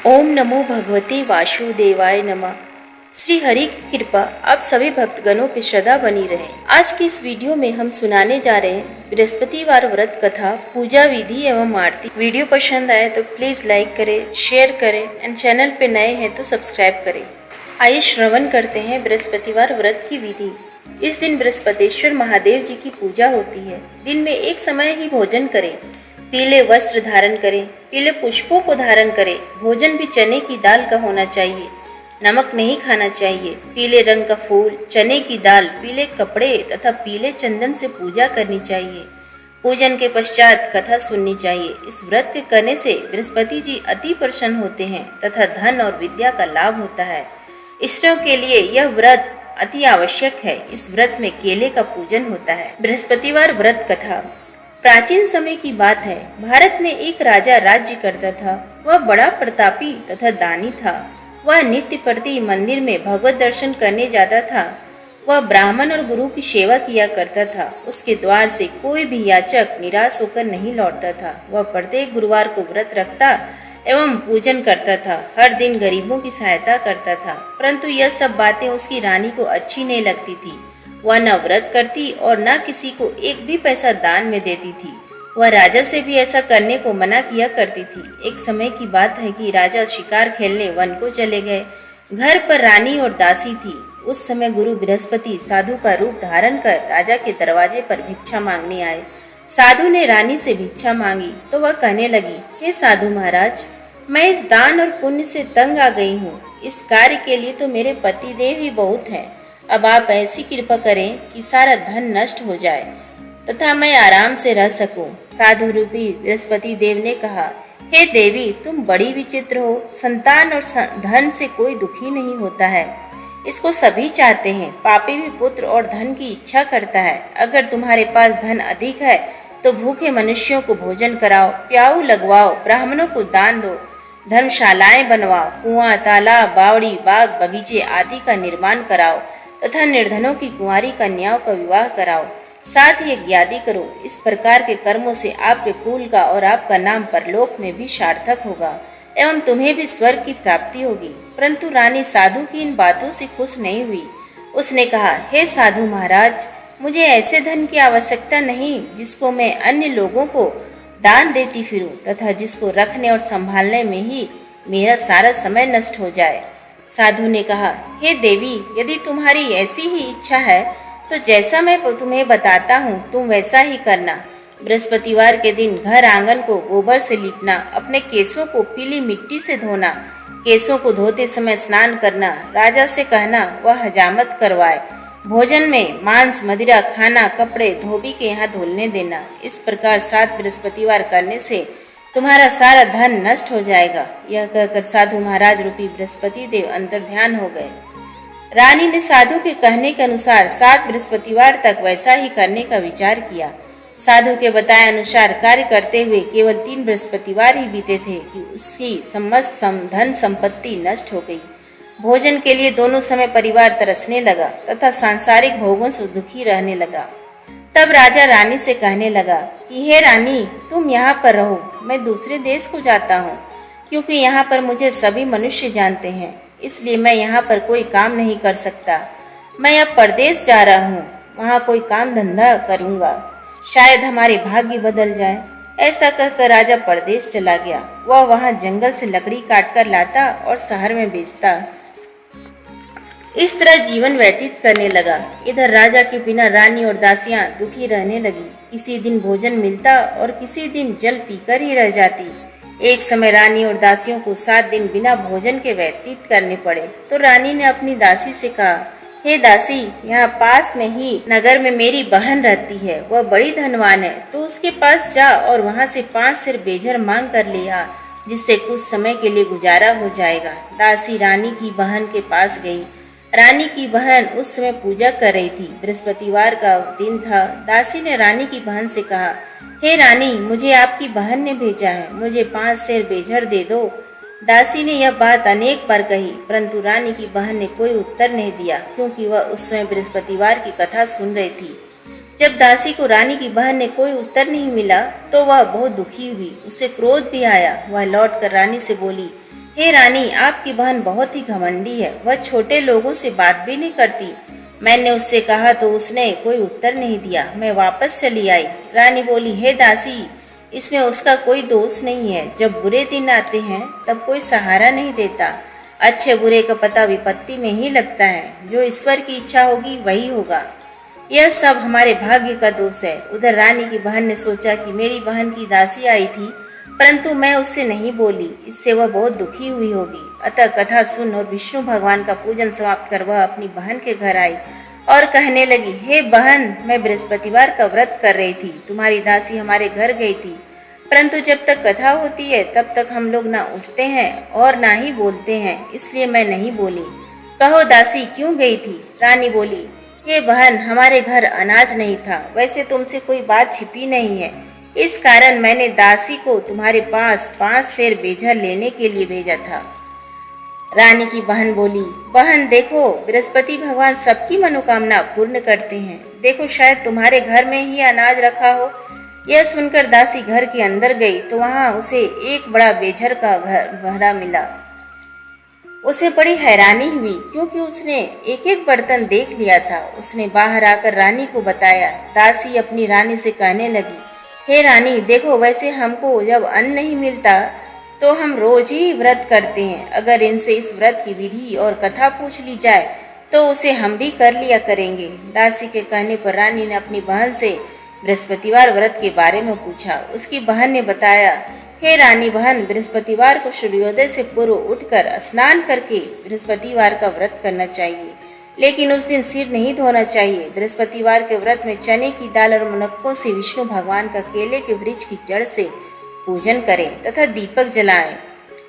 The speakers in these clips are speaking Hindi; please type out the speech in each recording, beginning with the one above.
ओम नमो भगवते वासुदेवाय नमः। श्री हरि की कृपा आप सभी भक्तगणों पे श्रद्धा बनी रहे। आज की इस वीडियो में हम सुनाने जा रहे हैं बृहस्पतिवार व्रत कथा, पूजा विधि एवं आरती। वीडियो पसंद आए तो प्लीज लाइक करें, शेयर करें एंड चैनल पे नए हैं तो सब्सक्राइब करें। आइए श्रवण करते हैं बृहस्पतिवार व्रत की विधि। इस दिन बृहस्पतिश्वर महादेव जी की पूजा होती है। दिन में एक समय ही भोजन करें, पीले वस्त्र धारण करें, पीले पुष्पों को धारण करें। भोजन भी चने की दाल का होना चाहिए, नमक नहीं खाना चाहिए। पीले रंग का फूल, चने की दाल, पीले कपड़े तथा पीले चंदन से पूजा करनी चाहिए। पूजन के पश्चात कथा सुननी चाहिए। इस व्रत के करने से बृहस्पति जी अति प्रसन्न होते हैं तथा धन और विद्या का लाभ होता है। इष्टों के लिए यह व्रत अति आवश्यक है। इस व्रत में केले का पूजन होता है। बृहस्पतिवार व्रत कथा। प्राचीन समय की बात है। भारत में एक राजा राज्य करता था। वह बड़ा प्रतापी तथा दानी था। वह नित्य प्रति मंदिर में भगवत दर्शन करने जाता था। वह ब्राह्मण और गुरु की सेवा किया करता था। उसके द्वार से कोई भी याचक निराश होकर नहीं लौटता था। वह प्रत्येक गुरुवार को व्रत रखता एवं पूजन करता था। हर दिन गरीबों की सहायता करता था। परंतु यह सब बातें उसकी रानी को अच्छी नहीं लगती थी। वह न व्रत करती और न किसी को एक भी पैसा दान में देती थी। वह राजा से भी ऐसा करने को मना किया करती थी। एक समय की बात है कि राजा शिकार खेलने वन को चले गए। घर पर रानी और दासी थी। उस समय गुरु बृहस्पति साधु का रूप धारण कर राजा के दरवाजे पर भिक्षा मांगने आए। साधु ने रानी से भिक्षा मांगी तो वह कहने लगी, हे साधु महाराज, मैं इस दान और पुण्य से तंग आ गई हूँ। इस कार्य के लिए तो मेरे पतिदेव ही बहुत हैं। अब आप ऐसी कृपा करें कि सारा धन नष्ट हो जाए तथा मैं आराम से रह सकूं। साधु रूपी बृहस्पति देव ने कहा, हे देवी, तुम बड़ी विचित्र हो। संतान और धन से कोई दुखी नहीं होता है, इसको सभी चाहते हैं। पापी भी पुत्र और धन की इच्छा करता है। अगर तुम्हारे पास धन अधिक है तो भूखे मनुष्यों को भोजन कराओ, प्याऊ लगवाओ, ब्राह्मणों को दान दो, धर्मशालाएं बनवाओ, कुआं, तालाब, बावड़ी, बाग, बगीचे आदि का निर्माण कराओ तथा निर्धनों की कुंवारी कन्याओं का विवाह कराओ। साथ ही यज्ञादि करो। इस प्रकार के कर्मों से आपके कुल का और आपका नाम परलोक में भी सार्थक होगा एवं तुम्हें भी स्वर्ग की प्राप्ति होगी। परंतु रानी साधु की इन बातों से खुश नहीं हुई। उसने कहा, हे साधु महाराज, मुझे ऐसे धन की आवश्यकता नहीं जिसको मैं अन्य लोगों को दान देती फिरूं तथा जिसको रखने और संभालने में ही मेरा सारा समय नष्ट हो जाए। साधु ने कहा, हे देवी, यदि तुम्हारी ऐसी ही इच्छा है तो जैसा मैं तुम्हें बताता हूँ तुम वैसा ही करना। बृहस्पतिवार के दिन घर आंगन को गोबर से लीपना, अपने केसों को पीली मिट्टी से धोना, केसों को धोते समय स्नान करना, राजा से कहना वह हजामत करवाए, भोजन में मांस मदिरा खाना, कपड़े धोबी के यहाँ धुलने देना। इस प्रकार 7 बृहस्पतिवार करने से तुम्हारा सारा धन नष्ट हो जाएगा। यह कहकर साधु महाराज रूपी बृहस्पति देव अंतर ध्यान हो गए। रानी ने साधु के कहने के अनुसार 7 बृहस्पतिवार तक वैसा ही करने का विचार किया। साधु के बताए अनुसार कार्य करते हुए केवल 3 बृहस्पतिवार ही बीते थे कि उसकी समस्त धन संपत्ति नष्ट हो गई। भोजन के लिए दोनों समय परिवार तरसने लगा तथा सांसारिक भोगों से दुखी रहने लगा। तब राजा रानी से कहने लगा कि हे रानी, तुम यहाँ पर रहो, मैं दूसरे देश को जाता हूँ, क्योंकि यहाँ पर मुझे सभी मनुष्य जानते हैं, इसलिए मैं यहाँ पर कोई काम नहीं कर सकता। मैं अब परदेश जा रहा हूँ, वहाँ कोई काम धंधा करूँगा, शायद हमारे भाग्य बदल जाए। ऐसा कहकर राजा परदेश चला गया। वह वहाँ जंगल से लकड़ी काट कर लाता और शहर में बेचता। इस तरह जीवन व्यतीत करने लगा। इधर राजा के बिना रानी और दासियां दुखी रहने लगी। किसी दिन भोजन मिलता और किसी दिन जल पीकर ही रह जाती। एक समय रानी और दासियों को 7 दिन बिना भोजन के व्यतीत करने पड़े तो रानी ने अपनी दासी से कहा, हे दासी, यहाँ पास में ही नगर में मेरी बहन रहती है, वह बड़ी धनवान है, तो उसके पास जा और वहाँ से 5 सेर बेझर मांग कर ले आ, जिससे कुछ समय के लिए गुजारा हो जाएगा। दासी रानी की बहन के पास गई। रानी की बहन उस समय पूजा कर रही थी। बृहस्पतिवार का दिन था। दासी ने रानी की बहन से कहा, हे रानी, मुझे आपकी बहन ने भेजा है, मुझे 5 सेर बेझर दे दो। दासी ने यह बात अनेक बार कही, परंतु रानी की बहन ने कोई उत्तर नहीं दिया, क्योंकि वह उस समय बृहस्पतिवार की कथा सुन रही थी। जब दासी को रानी की बहन ने कोई उत्तर नहीं मिला तो वह बहुत दुखी हुई। उसे क्रोध भी आया। वह लौटकर रानी से बोली, हे रानी, आपकी बहन बहुत ही घमंडी है, वह छोटे लोगों से बात भी नहीं करती। मैंने उससे कहा तो उसने कोई उत्तर नहीं दिया। मैं वापस चली आई। रानी बोली, हे दासी, इसमें उसका कोई दोष नहीं है। जब बुरे दिन आते हैं तब कोई सहारा नहीं देता। अच्छे बुरे का पता विपत्ति में ही लगता है। जो ईश्वर की इच्छा होगी वही होगा। यह सब हमारे भाग्य का दोष है। उधर रानी की बहन ने सोचा कि मेरी बहन की दासी आई थी, परंतु मैं उससे नहीं बोली, इससे वह बहुत दुखी हुई होगी। अतः कथा सुन और विष्णु भगवान का पूजन समाप्त कर वह अपनी बहन के घर आई और कहने लगी, हे बहन, मैं बृहस्पतिवार का व्रत कर रही थी। तुम्हारी दासी हमारे घर गई थी, परंतु जब तक कथा होती है तब तक हम लोग ना उठते हैं और ना ही बोलते हैं, इसलिए मैं नहीं बोली। कहो दासी, क्यों गई थी? रानी बोली, हे बहन, हमारे घर अनाज नहीं था। वैसे तुमसे कोई बात छिपी नहीं है, इस कारण मैंने दासी को तुम्हारे पास 5 सेर बेजर लेने के लिए भेजा था। रानी की बहन बोली, बहन देखो, बृहस्पति भगवान सबकी मनोकामना पूर्ण करते हैं। देखो, शायद तुम्हारे घर में ही अनाज रखा हो। यह सुनकर दासी घर के अंदर गई तो वहां उसे एक बड़ा बेझर का घर भरा मिला। उसे बड़ी हैरानी हुई, क्योंकि उसने एक एक बर्तन देख लिया था। उसने बाहर आकर रानी को बताया। दासी अपनी रानी से कहने लगी, हे रानी, देखो, वैसे हमको जब अन्न नहीं मिलता तो हम रोज ही व्रत करते हैं। अगर इनसे इस व्रत की विधि और कथा पूछ ली जाए तो उसे हम भी कर लिया करेंगे। दासी के कहने पर रानी ने अपनी बहन से बृहस्पतिवार व्रत के बारे में पूछा। उसकी बहन ने बताया, हे रानी बहन, बृहस्पतिवार को सूर्योदय से पूर्व उठकर स्नान करके बृहस्पतिवार का व्रत करना चाहिए, लेकिन उस दिन सिर नहीं धोना चाहिए। बृहस्पतिवार के व्रत में चने की दाल और मुनक्कों से विष्णु भगवान का केले के वृक्ष की जड़ से पूजन करें तथा दीपक जलाएं।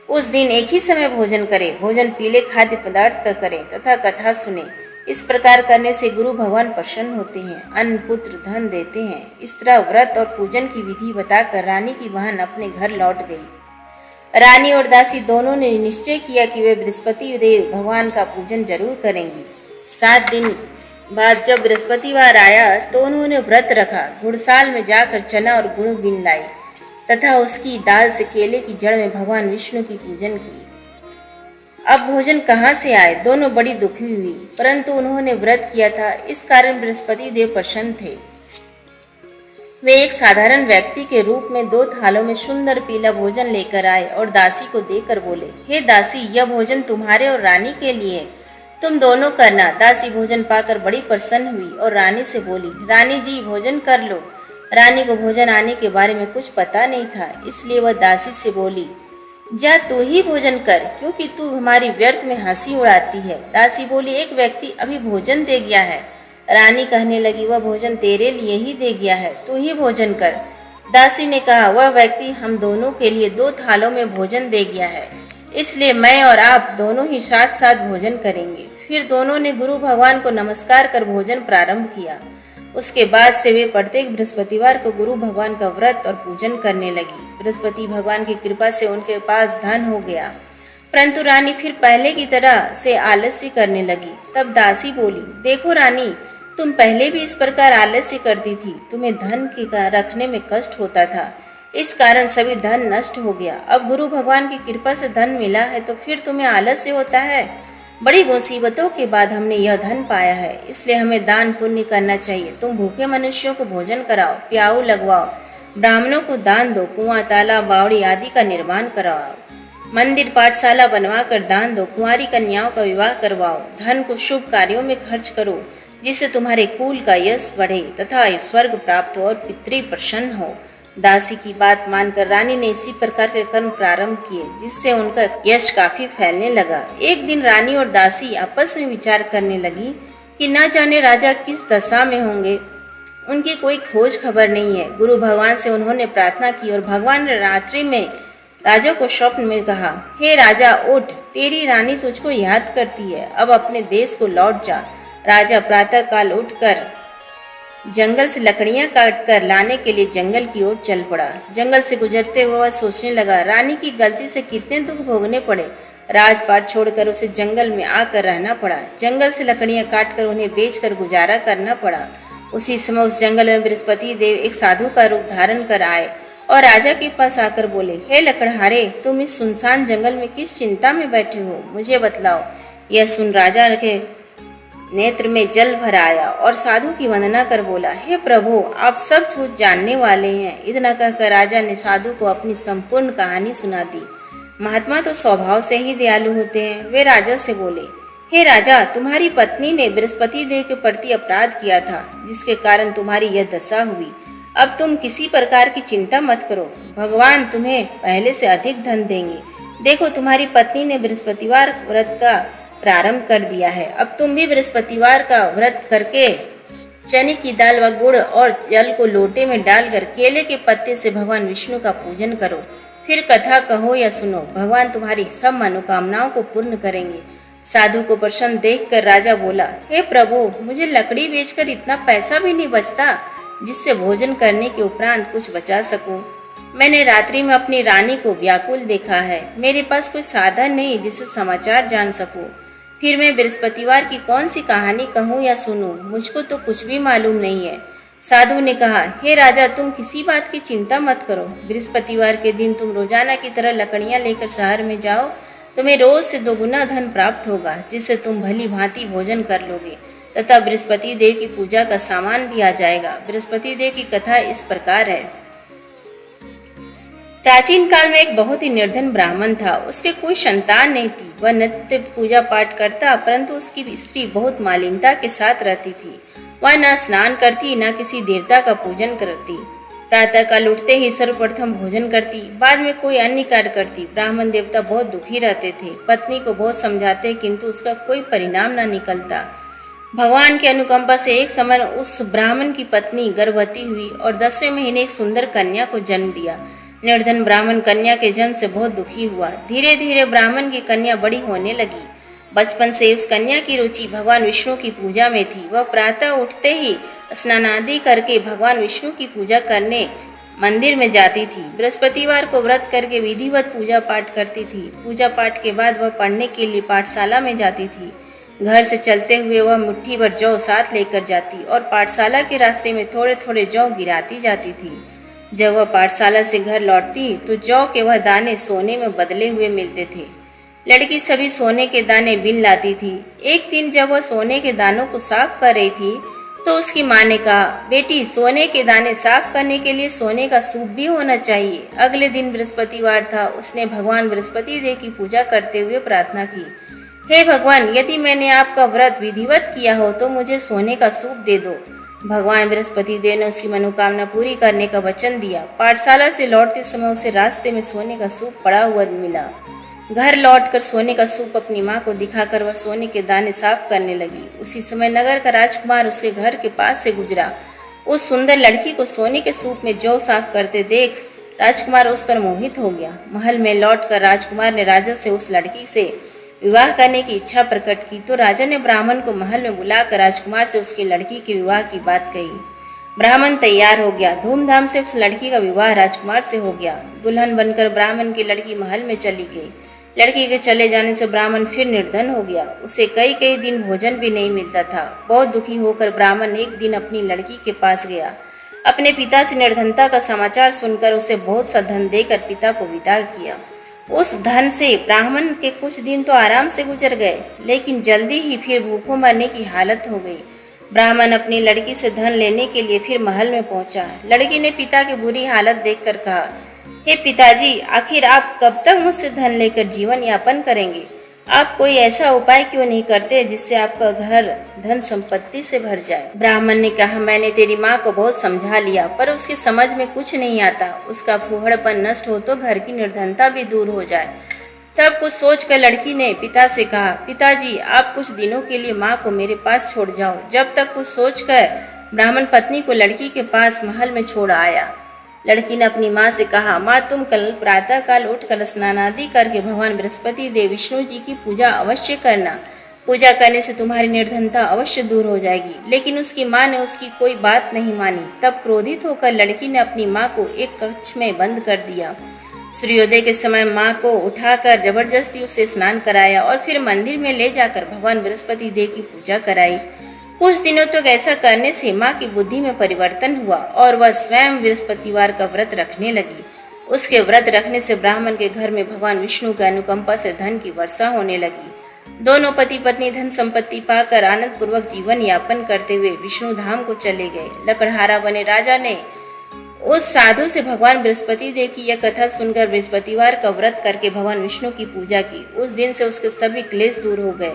उस दिन एक ही समय भोजन करें। भोजन पीले खाद्य पदार्थ का करें तथा कथा सुने। इस प्रकार करने से गुरु भगवान प्रसन्न होते हैं, अन्न पुत्र धन देते हैं। इस तरह व्रत और पूजन की विधि बताकर रानी की बहन अपने घर लौट गई। रानी और दासी दोनों ने निश्चय किया कि वे बृहस्पति देव भगवान का पूजन जरूर करेंगी। 7 दिन बाद जब बृहस्पतिवार आया तो उन्होंने व्रत रखा। घुड़साल में जाकर चना और गुड़ बीन लाई तथा उसकी दाल से केले की जड़ में भगवान विष्णु की पूजन की। अब भोजन कहाँ से आए? दोनों बड़ी दुखी हुई, परंतु उन्होंने व्रत किया था, इस कारण बृहस्पति देव प्रसन्न थे। वे एक साधारण व्यक्ति के रूप में 2 थालों में सुंदर पीला भोजन लेकर आए और दासी को देकर बोले, हे दासी, यह भोजन तुम्हारे और रानी के लिए है, तुम दोनों करना। दासी भोजन पाकर बड़ी प्रसन्न हुई और रानी से बोली, रानी जी, भोजन कर लो। रानी को भोजन आने के बारे में कुछ पता नहीं था, इसलिए वह दासी से बोली, जा तू ही भोजन कर, क्योंकि तू हमारी व्यर्थ में हंसी उड़ाती है। दासी बोली, एक व्यक्ति अभी भोजन दे गया है। रानी कहने लगी, वह भोजन तेरे लिए ही दे गया है, तू ही भोजन कर। दासी ने कहा, वह व्यक्ति हम दोनों के लिए 2 थालों में भोजन दे गया है, इसलिए मैं और आप दोनों ही साथ साथ भोजन करेंगे। फिर दोनों ने गुरु भगवान को नमस्कार कर भोजन प्रारंभ किया। उसके बाद से वे प्रत्येक बृहस्पतिवार को गुरु भगवान का व्रत और पूजन करने लगी। बृहस्पति भगवान की कृपा से उनके पास धन हो गया, परंतु रानी फिर पहले की तरह से आलस्य करने लगी। तब दासी बोली, देखो रानी, तुम पहले भी इस प्रकार आलस्य करती थी, तुम्हें धन के रखने में कष्ट होता था, इस कारण सभी धन नष्ट हो गया। अब गुरु भगवान की कृपा से धन मिला है तो फिर तुम्हें आलस्य होता है। बड़ी मुसीबतों के बाद हमने यह धन पाया है, इसलिए हमें दान पुण्य करना चाहिए। तुम भूखे मनुष्यों को भोजन कराओ, प्याऊ लगवाओ, ब्राह्मणों को दान दो, कुआं, तालाब, बावड़ी आदि का निर्माण करवाओ, मंदिर पाठशाला बनवाकर दान दो, कुंवारी कन्याओं का विवाह करवाओ, धन को शुभ कार्यों में खर्च करो, जिससे तुम्हारे कुल का यश बढ़े तथा स्वर्ग प्राप्त हो और पितृ प्रसन्न हो। दासी की बात मानकर रानी ने इसी प्रकार के कर्म प्रारंभ किए, जिससे उनका यश काफी फैलने लगा। एक दिन रानी और दासी आपस में विचार करने लगी कि न जाने राजा किस दशा में होंगे, उनकी कोई खोज खबर नहीं है। गुरु भगवान से उन्होंने प्रार्थना की और भगवान ने रात्रि में राजा को स्वप्न में कहा, हे राजा, उठ, तेरी रानी तुझको याद करती है, अब अपने देश को लौट जा। राजा प्रातः काल उठकर जंगल से लकड़ियां काटकर लाने के लिए जंगल की ओर चल पड़ा। जंगल से गुजरते हुए वह सोचने लगा, रानी की गलती से कितने दुख भोगने पड़े। राजपाट छोड़कर उसे जंगल में आकर रहना पड़ा। जंगल से लकड़ियां काटकर उन्हें बेचकर गुजारा करना पड़ा। उसी समय उस जंगल में बृहस्पति देव एक साधु का रूप धारण कर आए और राजा के पास आकर बोले, हे लकड़हारे, तुम इस सुनसान जंगल में किस चिंता में बैठे हो, मुझे बतलाओ। यह सुन राजा के नेत्र में जल भर आया और साधु की वंदना कर बोला, हे प्रभु, आप सब कुछ जानने वाले हैं। इतना कहकर राजा ने साधु को अपनी संपूर्ण कहानी सुना दी। महात्मा तो स्वभाव से ही दयालु होते हैं। वे राजा से बोले, हे राजा, तुम्हारी पत्नी ने बृहस्पति देव के प्रति अपराध किया था, जिसके कारण तुम्हारी यह दशा हुई। अब तुम किसी प्रकार की चिंता मत करो, भगवान तुम्हें पहले से अधिक धन देंगे। देखो, तुम्हारी पत्नी ने बृहस्पतिवार व्रत का प्रारंभ कर दिया है। अब तुम भी बृहस्पतिवार का व्रत करके चने की दाल व गुड़ और जल को लोटे में डालकर केले के पत्ते से भगवान विष्णु का पूजन करो। फिर कथा कहो या सुनो, भगवान तुम्हारी सब मनोकामनाओं को पूर्ण करेंगे। साधु को प्रसन्न देखकर राजा बोला, हे प्रभु, मुझे लकड़ी बेचकर इतना पैसा भी नहीं बचता जिससे भोजन करने के उपरांत कुछ बचा सकूं। मैंने रात्रि में अपनी रानी को व्याकुल देखा है। मेरे पास कोई साधन नहीं जिससे समाचार जान सकूं। फिर मैं बृहस्पतिवार की कौन सी कहानी कहूँ या सुनूं, मुझको तो कुछ भी मालूम नहीं है। साधु ने कहा, हे राजा, तुम किसी बात की चिंता मत करो। बृहस्पतिवार के दिन तुम रोजाना की तरह लकड़ियाँ लेकर शहर में जाओ। तुम्हें रोज से 2 गुना धन प्राप्त होगा, जिससे तुम भली भांति भोजन कर लोगे तथा बृहस्पति देव की पूजा का सामान भी आ जाएगा। बृहस्पति देव की कथा इस प्रकार है। प्राचीन काल में एक बहुत ही निर्धन ब्राह्मण था। उसके कोई संतान नहीं थी। वह नित्य पूजा पाठ करता, परंतु उसकी स्त्री बहुत मालिनता के साथ रहती थी। वह न स्नान करती, न किसी देवता का पूजन करती। प्रातः काल उठते ही सर्वप्रथम भोजन करती, बाद में कोई अन्य कार्य करती। ब्राह्मण देवता बहुत दुखी रहते थे। पत्नी को बहुत समझाते, किंतु उसका कोई परिणाम न निकलता। भगवान की अनुकंपा से एक समय उस ब्राह्मण की पत्नी गर्भवती हुई और 10वें महीने एक सुंदर कन्या को जन्म दिया। निर्धन ब्राह्मण कन्या के जन्म से बहुत दुखी हुआ। धीरे धीरे ब्राह्मण की कन्या बड़ी होने लगी। बचपन से उस कन्या की रुचि भगवान विष्णु की पूजा में थी। वह प्रातः उठते ही स्नान आदि करके भगवान विष्णु की पूजा करने मंदिर में जाती थी। बृहस्पतिवार को व्रत करके विधिवत पूजा पाठ करती थी। पूजा पाठ के बाद वह पढ़ने के लिए पाठशाला में जाती थी। घर से चलते हुए वह मुट्ठी भर जौ साथ लेकर जाती और पाठशाला के रास्ते में थोड़े थोड़े जौ गिराती जाती थी। जब वह पाठशाला से घर लौटती तो जौ के वह दाने सोने में बदले हुए मिलते थे। लड़की सभी सोने के दाने बिन लाती थी। एक दिन जब वह सोने के दानों को साफ कर रही थी तो उसकी माँ ने कहा, बेटी, सोने के दाने साफ करने के लिए सोने का सूप भी होना चाहिए। अगले दिन बृहस्पतिवार था। उसने भगवान बृहस्पति देव की पूजा करते हुए प्रार्थना की, हे भगवान, यदि मैंने आपका व्रत विधिवत किया हो तो मुझे सोने का सूप दे दो। भगवान बृहस्पति देव ने उसकी मनोकामना पूरी करने का वचन दिया। पाठशाला से लौटते समय उसे रास्ते में सोने का सूप पड़ा हुआ मिला। घर लौटकर सोने का सूप अपनी माँ को दिखाकर वह सोने के दाने साफ करने लगी। उसी समय नगर का राजकुमार उसके घर के पास से गुजरा। उस सुंदर लड़की को सोने के सूप में जौ साफ करते देख राजकुमार उस पर मोहित हो गया। महल में लौटकर राजकुमार ने राजा से उस लड़की से विवाह करने की इच्छा प्रकट की तो राजा ने ब्राह्मण को महल में बुलाकर राजकुमार से उसकी लड़की के विवाह की बात कही। ब्राह्मण तैयार हो गया। धूमधाम से उस लड़की का विवाह राजकुमार से हो गया। दुल्हन बनकर ब्राह्मण की लड़की महल में चली गई। लड़की के चले जाने से ब्राह्मण फिर निर्धन हो गया। उसे कई कई दिन भोजन भी नहीं मिलता था। बहुत दुखी होकर ब्राह्मण एक दिन अपनी लड़की के पास गया। अपने पिता से निर्धनता का समाचार सुनकर उसे बहुत सा धन देकर पिता को विदा किया। उस धन से ब्राह्मण के कुछ दिन तो आराम से गुजर गए, लेकिन जल्दी ही फिर भूखों मरने की हालत हो गई। ब्राह्मण अपनी लड़की से धन लेने के लिए फिर महल में पहुंचा। लड़की ने पिता की बुरी हालत देखकर कहा, हे पिताजी, आखिर आप कब तक मुझसे धन लेकर जीवन यापन करेंगे? आप कोई ऐसा उपाय क्यों नहीं करते जिससे आपका घर धन संपत्ति से भर जाए? ब्राह्मण ने कहा, मैंने तेरी माँ को बहुत समझा लिया, पर उसकी समझ में कुछ नहीं आता। उसका फूहड़पन नष्ट हो तो घर की निर्धनता भी दूर हो जाए। तब कुछ सोचकर लड़की ने पिता से कहा, पिताजी, आप कुछ दिनों के लिए माँ को मेरे पास छोड़ जाओ। जब तक कुछ सोचकर ब्राह्मण पत्नी को लड़की के पास महल में छोड़ आया। लड़की ने अपनी माँ से कहा, माँ, तुम कल प्रातः काल उठकर स्नान आदि करके भगवान बृहस्पति देव विष्णु जी की पूजा अवश्य करना। पूजा करने से तुम्हारी निर्धनता अवश्य दूर हो जाएगी। लेकिन उसकी माँ ने उसकी कोई बात नहीं मानी। तब क्रोधित होकर लड़की ने अपनी माँ को एक कक्ष में बंद कर दिया। सूर्योदय के समय माँ को उठाकर जबरदस्ती उसे स्नान कराया और फिर मंदिर में ले जाकर भगवान बृहस्पति देव की पूजा कराई। कुछ दिनों तक ऐसा करने से माँ की बुद्धि में परिवर्तन हुआ और वह स्वयं बृहस्पतिवार का व्रत रखने लगी। उसके व्रत रखने से ब्राह्मण के घर में भगवान विष्णु की अनुकंपा से धन की वर्षा होने लगी। दोनों पति पत्नी धन संपत्ति पाकर आनंद पूर्वक जीवन यापन करते हुए विष्णु धाम को चले गए। लकड़हारा बने राजा ने उस साधु से भगवान बृहस्पति देव की यह कथा सुनकर बृहस्पतिवार का व्रत करके भगवान विष्णु की पूजा की। उस दिन से उसके सभी क्लेश दूर हो गए।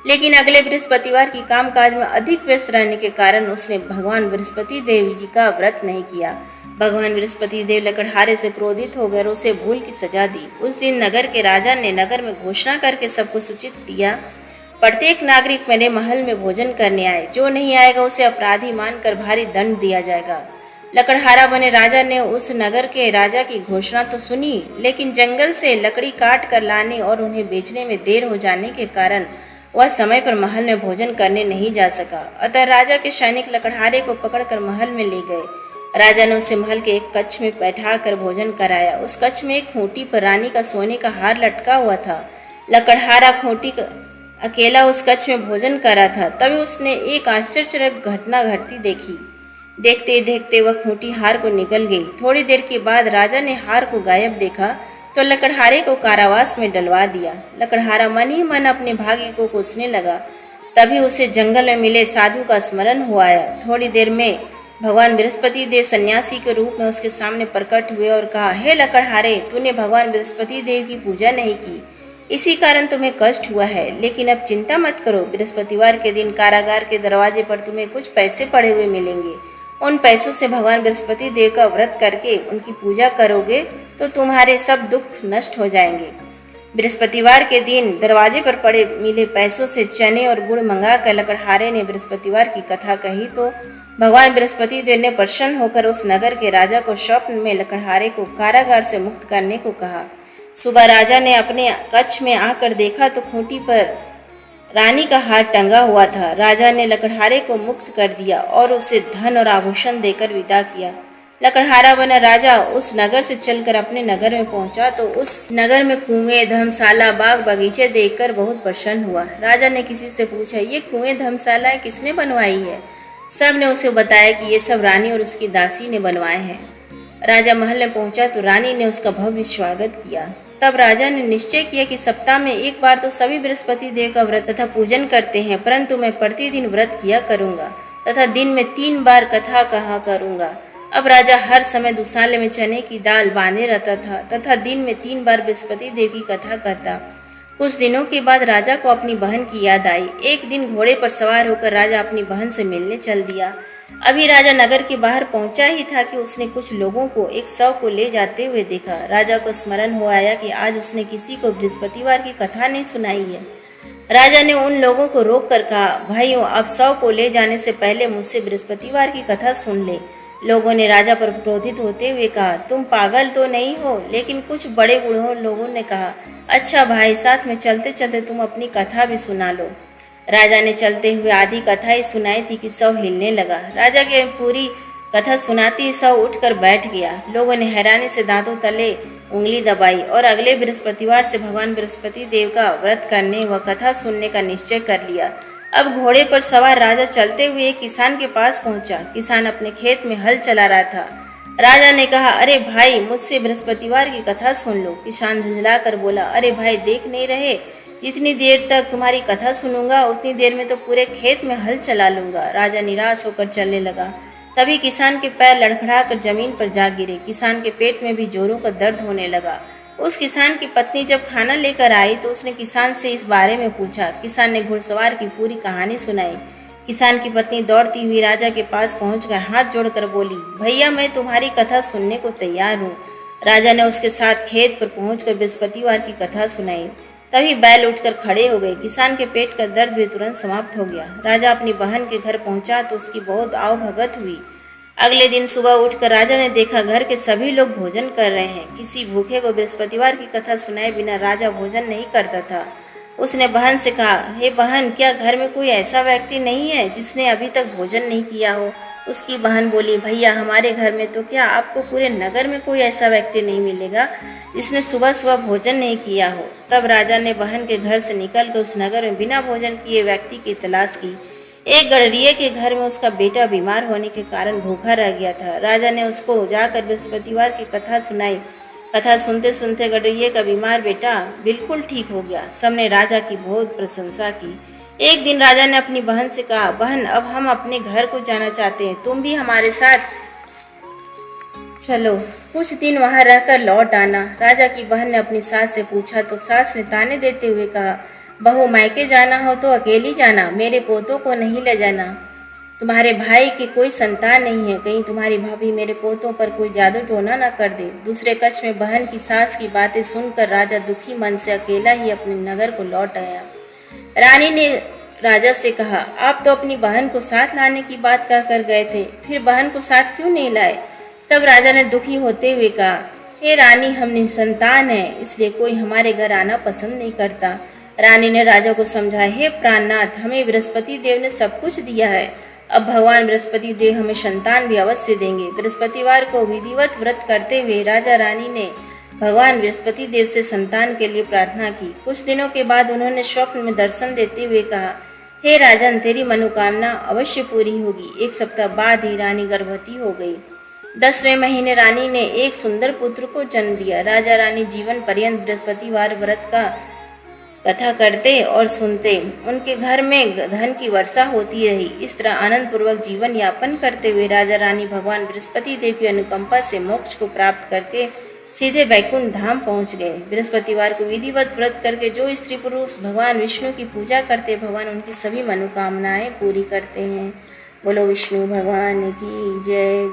लेकिन अगले बृहस्पतिवार की कामकाज में अधिक व्यस्त रहने के कारण उसने भगवान बृहस्पति देव जी का व्रत नहीं किया। भगवान बृहस्पति देव लकड़हारे से क्रोधित हो गए और उसे भूल की सजा दी। उस दिन नगर के राजा ने नगर में घोषणा करके सबको सूचित दिया, प्रत्येक नागरिक मेरे महल में भोजन करने आए, जो नहीं आएगा उसे अपराधी मानकर भारी दंड दिया जाएगा। लकड़हारा बने राजा ने उस नगर के राजा की घोषणा तो सुनी, लेकिन जंगल से लकड़ी काट कर लाने और उन्हें बेचने में देर हो जाने के कारण वह समय पर महल में भोजन करने नहीं जा सका। अतः राजा के सैनिक लकड़हारे को पकड़कर महल में ले गए। राजा ने उसे महल के एक कक्ष में बैठा कर भोजन कराया। उस कक्ष में एक खूंटी पर रानी का सोने का हार लटका हुआ था। लकड़हारा खूंटी अकेला उस कक्ष में भोजन कर रहा था। तभी उसने एक आश्चर्यजनक घटना घटती देखी। देखते ही देखते वह खूंटी हार को निकल गई। थोड़ी देर के बाद राजा ने हार को गायब देखा तो लकड़हारे को कारावास में डलवा दिया। लकड़हारा मन ही मन अपने भाग्य को कोसने लगा। तभी उसे जंगल में मिले साधु का स्मरण हो आया। थोड़ी देर में भगवान बृहस्पति देव सन्यासी के रूप में उसके सामने प्रकट हुए और कहा, हे लकड़हारे, तूने भगवान बृहस्पति देव की पूजा नहीं की, इसी कारण तुम्हें कष्ट हुआ है। लेकिन अब चिंता मत करो, बृहस्पतिवार के दिन कारागार के दरवाजे पर तुम्हें कुछ पैसे पड़े हुए मिलेंगे। उन पैसों से भगवान बृहस्पति देव का व्रत करके उनकी पूजा करोगे तो तुम्हारे सब दुख नष्ट हो जाएंगे। बृहस्पतिवार के दिन दरवाजे पर पड़े मिले पैसों से चने और गुड़ मंगाकर लकड़हारे ने बृहस्पतिवार की कथा कही तो भगवान बृहस्पति देव ने प्रसन्न होकर उस नगर के राजा को स्वप्न में लकड़हारे को कारागार से मुक्त करने को कहा। सुबह राजा ने अपने कक्ष में आकर देखा तो खूंटी पर रानी का हार टंगा हुआ था। राजा ने लकड़हारे को मुक्त कर दिया और उसे धन और आभूषण देकर विदा किया। लकड़हारा बना राजा उस नगर से चलकर अपने नगर में पहुंचा तो उस नगर में कुएं, धर्मशाला, बाग बगीचे देखकर बहुत प्रसन्न हुआ। राजा ने किसी से पूछा, ये कुएं धर्मशाला किसने बनवाई है? सब ने उसे बताया कि ये सब रानी और उसकी दासी ने बनवाए हैं। राजा महल में पहुंचा तो रानी ने उसका भव्य स्वागत किया। तब राजा ने निश्चय किया कि सप्ताह में एक बार तो सभी बृहस्पति देव का व्रत तथा पूजन करते हैं, परंतु मैं प्रतिदिन व्रत किया करूंगा तथा दिन में 3 बार कथा कहा करूंगा। अब राजा हर समय दुसाले में चने की दाल बांधे रहता था तथा दिन में 3 बार बृहस्पति देव की कथा कहता। कुछ दिनों के बाद राजा को अपनी बहन की याद आई। एक दिन घोड़े पर सवार होकर राजा अपनी बहन से मिलने चल दिया। अभी राजा नगर के बाहर पहुंचा ही था कि उसने कुछ लोगों को एक शव को ले जाते हुए देखा। राजा को स्मरण हो आया कि आज उसने किसी को बृहस्पतिवार की कथा नहीं सुनाई है। राजा ने उन लोगों को रोक कर कहा, भाइयों, आप शव को ले जाने से पहले मुझसे बृहस्पतिवार की कथा सुन ले। लोगों ने राजा पर क्रोधित होते हुए कहा, तुम पागल तो नहीं हो? लेकिन कुछ बड़े बूढ़ों लोगों ने कहा, अच्छा भाई, साथ में चलते चलते तुम अपनी कथा भी सुना लो। राजा ने चलते हुए आधी कथा ही सुनाई थी कि शव हिलने लगा। राजा के पूरी कथा सुनाती ही शव उठकर बैठ गया। लोगों ने हैरानी से दांतों तले उंगली दबाई और अगले बृहस्पतिवार से भगवान बृहस्पति देव का व्रत करने व कथा सुनने का निश्चय कर लिया। अब घोड़े पर सवार राजा चलते हुए एक किसान के पास पहुंचा। किसान अपने खेत में हल चला रहा था। राजा ने कहा, अरे भाई, मुझसे बृहस्पतिवार की कथा सुन लो। किसान झुंझला कर बोला, अरे भाई, देख नहीं रहे, जितनी देर तक तुम्हारी कथा सुनूंगा उतनी देर में तो पूरे खेत में हल चला लूंगा। राजा निराश होकर चलने लगा। तभी किसान के पैर लड़खड़ा कर जमीन पर जा गिरे। किसान के पेट में भी जोरों का दर्द होने लगा। उस किसान की पत्नी जब खाना लेकर आई तो उसने किसान से इस बारे में पूछा। किसान ने घुड़सवार की पूरी कहानी सुनाई। किसान की पत्नी दौड़ती हुई राजा के पास पहुंचकर हाथ जोड़कर बोली, भैया, मैं तुम्हारी कथा सुनने को तैयार हूँ। राजा ने उसके साथ खेत पर पहुंचकर बृहस्पतिवार की कथा सुनाई। तभी बैल उठकर खड़े हो गए। किसान के पेट का दर्द भी तुरंत समाप्त हो गया। राजा अपनी बहन के घर पहुंचा तो उसकी बहुत आवभगत हुई। अगले दिन सुबह उठकर राजा ने देखा घर के सभी लोग भोजन कर रहे हैं। किसी भूखे को बृहस्पतिवार की कथा सुनाए बिना राजा भोजन नहीं करता था। उसने बहन से कहा, हे बहन, क्या घर में कोई ऐसा व्यक्ति नहीं है जिसने अभी तक भोजन नहीं किया हो? उसकी बहन बोली, भैया, हमारे घर में तो क्या, आपको पूरे नगर में कोई ऐसा व्यक्ति नहीं मिलेगा जिसने सुबह सुबह भोजन नहीं किया हो। तब राजा ने बहन के घर से निकलकर उस नगर में बिना भोजन किए व्यक्ति की तलाश की। एक गडरिये के घर में उसका बेटा बीमार होने के कारण भूखा रह गया था। राजा ने उसको जाकर बृहस्पतिवार की कथा सुनाई। कथा सुनते सुनते गडरिये का बीमार बेटा बिल्कुल ठीक हो गया। सबने राजा की बहुत प्रशंसा की। एक दिन राजा ने अपनी बहन से कहा, बहन, अब हम अपने घर को जाना चाहते हैं, तुम भी हमारे साथ चलो, कुछ दिन वहां रहकर लौट आना। राजा की बहन ने अपनी सास से पूछा तो सास ने ताने देते हुए कहा, बहू, मायके जाना हो तो अकेली जाना, मेरे पोतों को नहीं ले जाना। तुम्हारे भाई की कोई संतान नहीं है, कहीं तुम्हारी भाभी मेरे पोतों पर कोई जादू टोना न कर दे। दूसरे कक्ष में बहन की सास की बातें सुनकर राजा दुखी मन से अकेला ही अपने नगर को लौट आया। रानी ने राजा से कहा, आप तो अपनी बहन को साथ लाने की बात कहकर गए थे, फिर बहन को साथ क्यों नहीं लाए? तब राजा ने दुखी होते हुए कहा, हे रानी, हम निसंतान हैं, इसलिए कोई हमारे घर आना पसंद नहीं करता। रानी ने राजा को समझाया, हे प्राणनाथ, हमें बृहस्पति देव ने सब कुछ दिया है, अब भगवान बृहस्पति देव हमें संतान भी अवश्य देंगे। बृहस्पतिवार को विधिवत व्रत करते हुए राजा रानी ने भगवान बृहस्पति देव से संतान के लिए प्रार्थना की। कुछ दिनों के बाद उन्होंने स्वप्न में दर्शन देते हुए कहा, हे राजन, तेरी मनोकामना अवश्य पूरी होगी। एक सप्ताह बाद ही रानी गर्भवती हो गई। 10वें महीने रानी ने एक सुंदर पुत्र को जन्म दिया। राजा रानी जीवन पर्यंत बृहस्पतिवार व्रत का कथा करते और सुनते। उनके घर में धन की वर्षा होती रही। इस तरह आनंद पूर्वक जीवन यापन करते हुए राजा रानी भगवान बृहस्पति देव की अनुकंपा से मोक्ष को प्राप्त करके सीधे वैकुंठ धाम पहुंच गए। बृहस्पतिवार को विधिवत व्रत करके जो स्त्री पुरुष भगवान विष्णु की पूजा करते, भगवान उनकी सभी मनोकामनाएं पूरी करते हैं। बोलो विष्णु भगवान की जय।